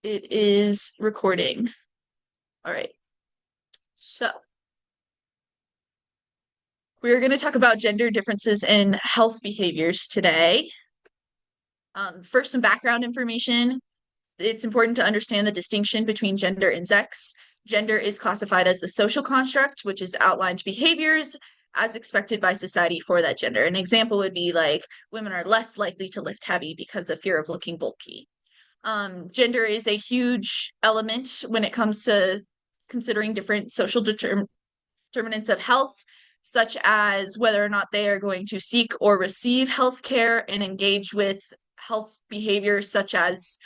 It is recording. All right. So we're going to talk about gender differences in health behaviors today. First, some background information. It's important to understand the distinction between gender and sex. Gender is classified as the social construct, which is outlined behaviors as expected by society for that gender. An example would be like women are less likely to lift heavy because of fear of looking bulky. Gender is a huge element when it comes to considering different social determinants of health, such as whether or not they are going to seek or receive health care and engage with health behaviors such as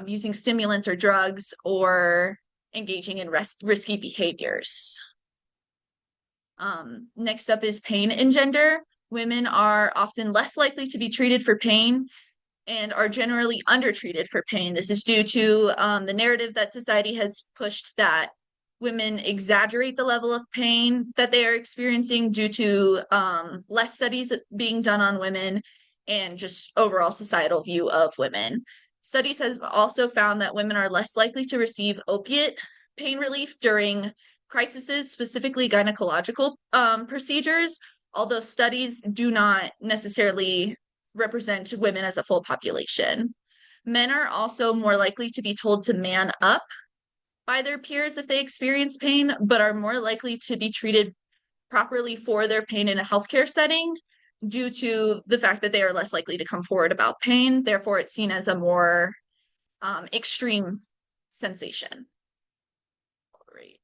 using stimulants or drugs or engaging in risky behaviors. Next up is pain and gender. Women are often less likely to be treated for pain and are generally undertreated for pain. This is due to the narrative that society has pushed that women exaggerate the level of pain that they are experiencing due to less studies being done on women and just overall societal view of women. Studies have also found that women are less likely to receive opiate pain relief during crises, specifically gynecological procedures, although studies do not necessarily represent women as a full population. Men are also more likely to be told to man up by their peers if they experience pain, but are more likely to be treated properly for their pain in a healthcare setting due to the fact that they are less likely to come forward about pain. Therefore, it's seen as a more extreme sensation. Great.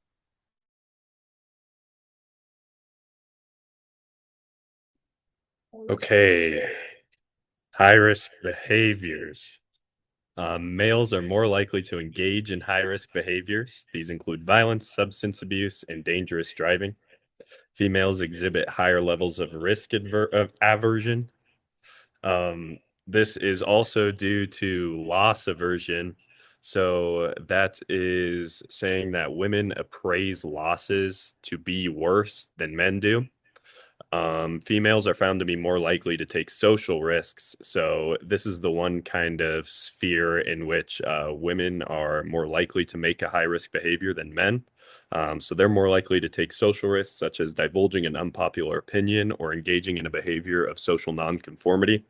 Okay, high-risk behaviors. Males are more likely to engage in high-risk behaviors. These include violence, substance abuse, and dangerous driving. Females exhibit higher levels of of aversion. This is also due to loss aversion. So that is saying that women appraise losses to be worse than men do. Females are found to be more likely to take social risks. So, this is the one kind of sphere in which women are more likely to make a high risk behavior than men. So, they're more likely to take social risks, such as divulging an unpopular opinion or engaging in a behavior of social nonconformity.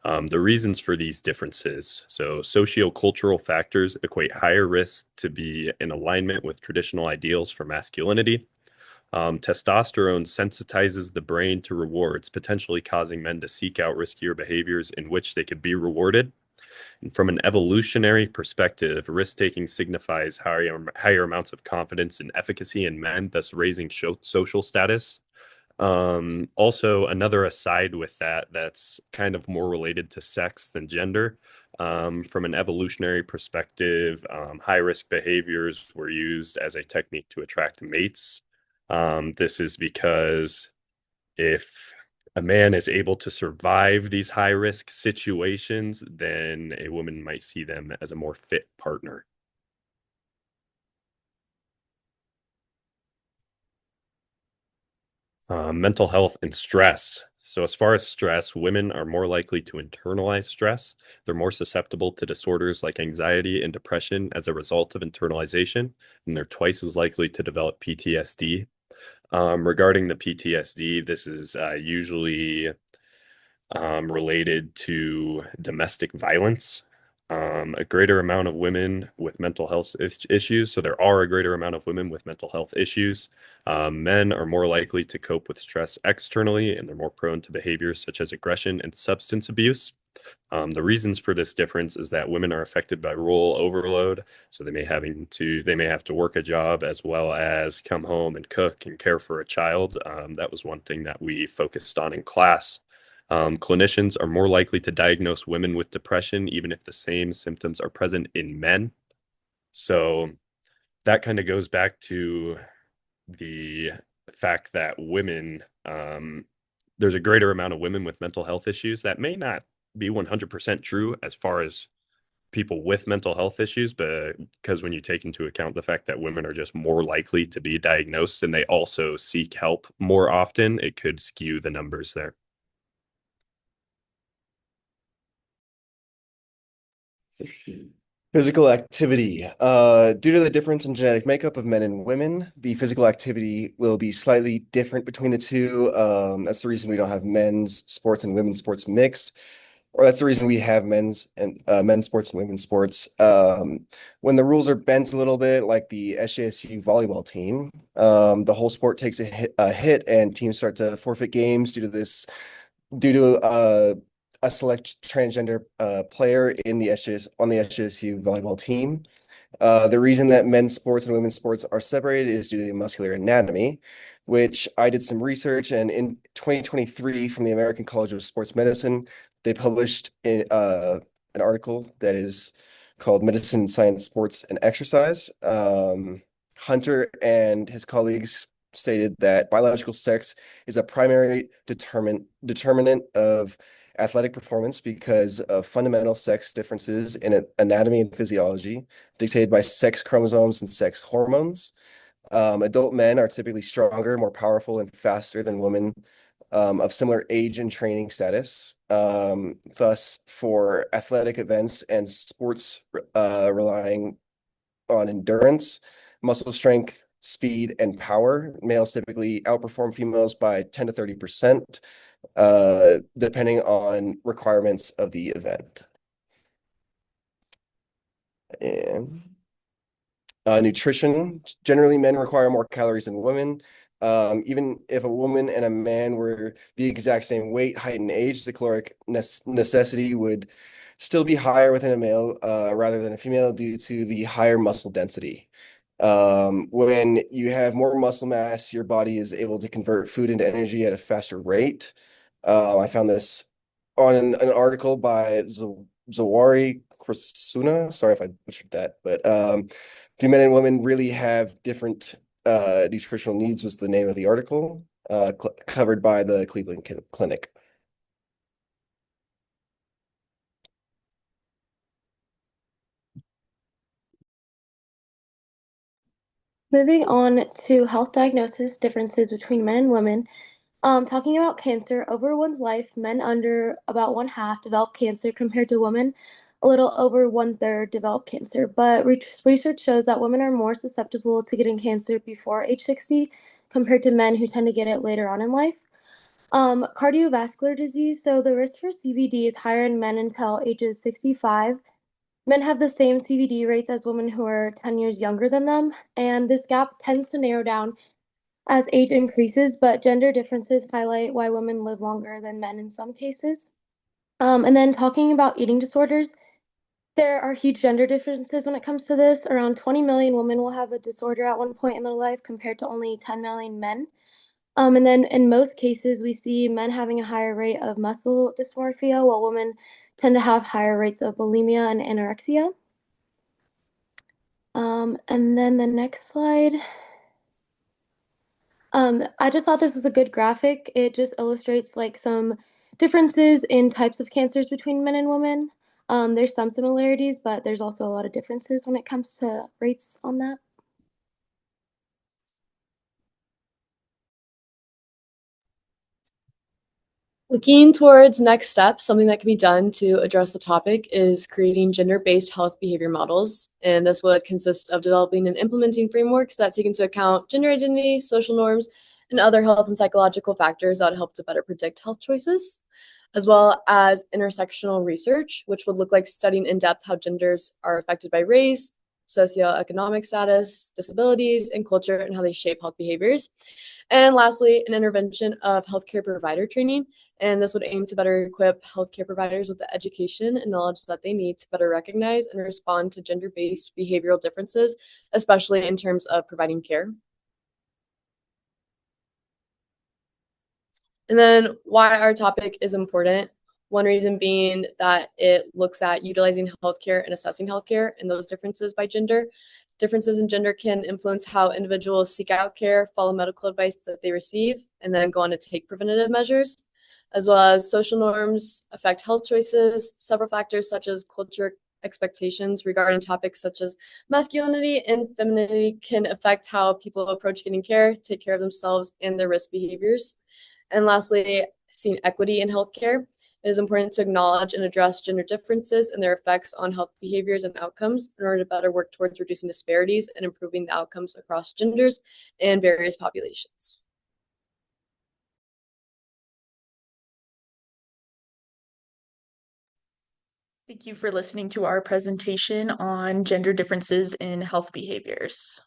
The reasons for these differences. So, sociocultural factors equate higher risk to be in alignment with traditional ideals for masculinity. Testosterone sensitizes the brain to rewards, potentially causing men to seek out riskier behaviors in which they could be rewarded. And from an evolutionary perspective, risk taking signifies higher amounts of confidence and efficacy in men, thus raising social status. Also, another aside with that, that's kind of more related to sex than gender. From an evolutionary perspective, high risk behaviors were used as a technique to attract mates. This is because if a man is able to survive these high risk situations, then a woman might see them as a more fit partner. Mental health and stress. So, as far as stress, women are more likely to internalize stress. They're more susceptible to disorders like anxiety and depression as a result of internalization, and they're twice as likely to develop PTSD. Regarding the PTSD, this is usually related to domestic violence. A greater amount of women with mental health issues. So there are a greater amount of women with mental health issues. Men are more likely to cope with stress externally, and they're more prone to behaviors such as aggression and substance abuse. The reasons for this difference is that women are affected by role overload, so they may have to work a job as well as come home and cook and care for a child. That was one thing that we focused on in class. Clinicians are more likely to diagnose women with depression, even if the same symptoms are present in men. So that kind of goes back to the fact that there's a greater amount of women with mental health issues. That may not be 100% true as far as people with mental health issues, but because when you take into account the fact that women are just more likely to be diagnosed and they also seek help more often, it could skew the numbers there. Physical activity. Due to the difference in genetic makeup of men and women, the physical activity will be slightly different between the two. That's the reason we don't have men's sports and women's sports mixed, or that's the reason we have men's sports and women's sports. When the rules are bent a little bit, like the SJSU volleyball team, the whole sport takes a hit, and teams start to forfeit games due to a select transgender player in the SJS on the SJSU volleyball team. The reason that men's sports and women's sports are separated is due to the muscular anatomy, which I did some research, and in 2023 from the American College of Sports Medicine, they published an article that is called Medicine, Science, Sports, and Exercise. Hunter and his colleagues stated that biological sex is a primary determinant of athletic performance because of fundamental sex differences in anatomy and physiology dictated by sex chromosomes and sex hormones. Adult men are typically stronger, more powerful, and faster than women of similar age and training status. Thus, for athletic events and sports relying on endurance, muscle strength, speed, and power, males typically outperform females by 10 to 30%, depending on requirements of the event. And nutrition, generally men require more calories than women. Even if a woman and a man were the exact same weight, height, and age, the caloric necessity would still be higher within a male rather than a female due to the higher muscle density. When you have more muscle mass, your body is able to convert food into energy at a faster rate. I found this on an article by Zawari Krasuna. Sorry if I butchered that, but do men and women really have different nutritional needs was the name of the article covered by the Cleveland Clinic. Moving on to health diagnosis differences between men and women. Talking about cancer, over one's life, men under about one half develop cancer compared to women a little over one third develop cancer. But research shows that women are more susceptible to getting cancer before age 60 compared to men who tend to get it later on in life. Cardiovascular disease. So the risk for CVD is higher in men until ages 65. Men have the same CVD rates as women who are 10 years younger than them, and this gap tends to narrow down as age increases, but gender differences highlight why women live longer than men in some cases. And then talking about eating disorders, there are huge gender differences when it comes to this. Around 20 million women will have a disorder at one point in their life compared to only 10 million men. And then in most cases, we see men having a higher rate of muscle dysmorphia, while women tend to have higher rates of bulimia and anorexia. And then the next slide. I just thought this was a good graphic. It just illustrates like some differences in types of cancers between men and women. There's some similarities, but there's also a lot of differences when it comes to rates on that. Looking towards next steps, something that can be done to address the topic is creating gender-based health behavior models. And this would consist of developing and implementing frameworks that take into account gender identity, social norms, and other health and psychological factors that would help to better predict health choices, as well as intersectional research, which would look like studying in depth how genders are affected by race, socioeconomic status, disabilities, and culture, and how they shape health behaviors. And lastly, an intervention of healthcare provider training. And this would aim to better equip healthcare providers with the education and knowledge that they need to better recognize and respond to gender-based behavioral differences, especially in terms of providing care. And then why our topic is important. One reason being that it looks at utilizing healthcare and assessing healthcare and those differences by gender. Differences in gender can influence how individuals seek out care, follow medical advice that they receive, and then go on to take preventative measures, as well as social norms affect health choices. Several factors such as culture expectations regarding topics such as masculinity and femininity can affect how people approach getting care, take care of themselves, and their risk behaviors. And lastly, seeing equity in healthcare. It is important to acknowledge and address gender differences and their effects on health behaviors and outcomes in order to better work towards reducing disparities and improving the outcomes across genders and various populations. Thank you for listening to our presentation on gender differences in health behaviors.